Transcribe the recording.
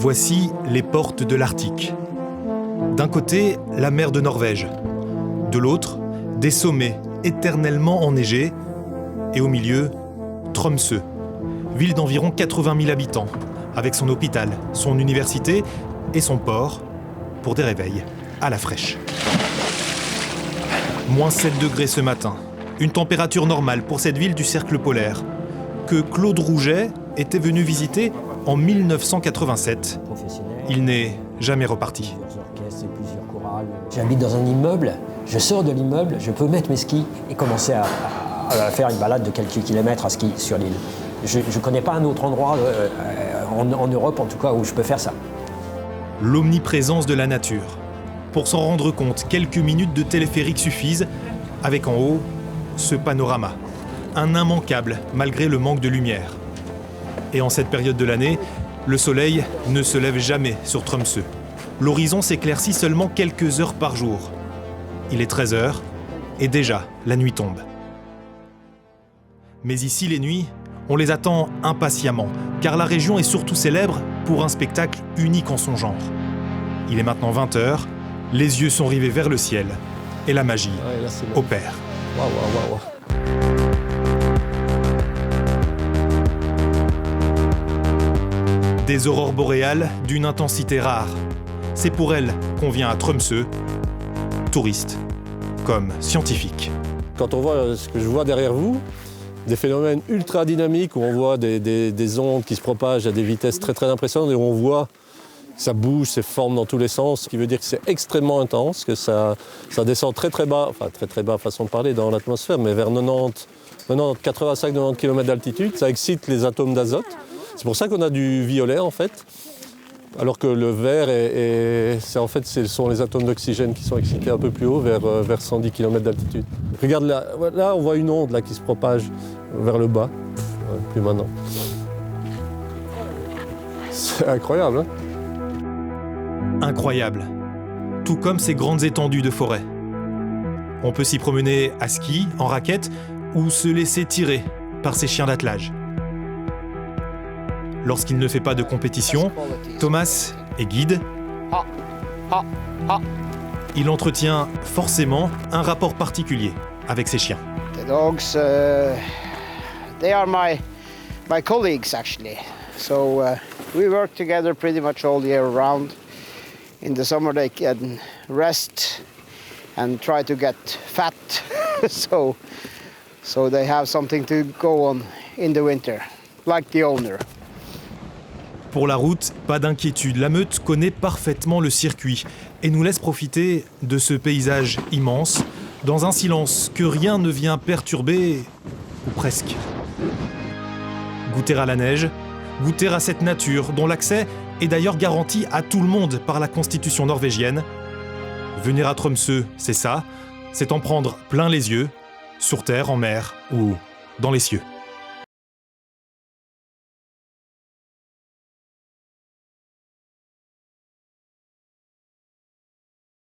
Voici les portes de l'Arctique. D'un côté, la mer de Norvège. De l'autre, des sommets éternellement enneigés. Et au milieu, Tromsø, ville d'environ 80 000 habitants, avec son hôpital, son université et son port, pour des réveils à la fraîche. Moins 7 degrés ce matin, une température normale pour cette ville du cercle polaire, que Claude Rouget était venu visiter en 1987. Il n'est jamais reparti. J'habite dans un immeuble, je sors de l'immeuble, je peux mettre mes skis et commencer à faire une balade de quelques kilomètres à ski sur l'île. Je ne connais pas un autre endroit en Europe, en tout cas, où je peux faire ça. L'omniprésence de la nature. Pour s'en rendre compte, quelques minutes de téléphérique suffisent, avec en haut ce panorama. Un immanquable, malgré le manque de lumière. Et en cette période de l'année, le soleil ne se lève jamais sur Tromsø. L'horizon s'éclaircit seulement quelques heures par jour. Il est 13h et déjà la nuit tombe. Mais ici, les nuits, on les attend impatiemment, car la région est surtout célèbre pour un spectacle unique en son genre. Il est maintenant 20h, les yeux sont rivés vers le ciel et la magie opère. Waouh. Des aurores boréales d'une intensité rare. C'est pour elles qu'on vient à Tromsø, touriste comme scientifique. Quand on voit ce que je vois derrière vous, des phénomènes ultra dynamiques où on voit des ondes qui se propagent à des vitesses très très impressionnantes et où on voit que ça bouge, ça forme dans tous les sens, ce qui veut dire que c'est extrêmement intense, que ça descend très très bas, enfin très très bas façon de parler dans l'atmosphère, mais vers 85-90 km d'altitude, ça excite les atomes d'azote. C'est pour ça qu'on a du violet en fait, alors que le vert, ce sont les atomes d'oxygène qui sont excités un peu plus haut, vers 110 km d'altitude. Regarde là, on voit une onde là, qui se propage vers le bas, plus maintenant. C'est incroyable, hein ? Incroyable, tout comme ces grandes étendues de forêt. On peut s'y promener à ski, en raquette, ou se laisser tirer par ces chiens d'attelage. Lorsqu'il ne fait pas de compétition, Thomas est guide. Il entretient forcément un rapport particulier avec ses chiens. The dogs, they are my colleagues actually. So we work together pretty much all year round. In the summer they can rest and try to get fat, so they have something to go on in the winter, like the owner. Pour la route, pas d'inquiétude, la meute connaît parfaitement le circuit et nous laisse profiter de ce paysage immense, dans un silence que rien ne vient perturber, ou presque. Goûter à la neige, goûter à cette nature dont l'accès est d'ailleurs garanti à tout le monde par la constitution norvégienne. Venir à Tromsø, c'est ça, c'est en prendre plein les yeux, sur terre, en mer ou dans les cieux.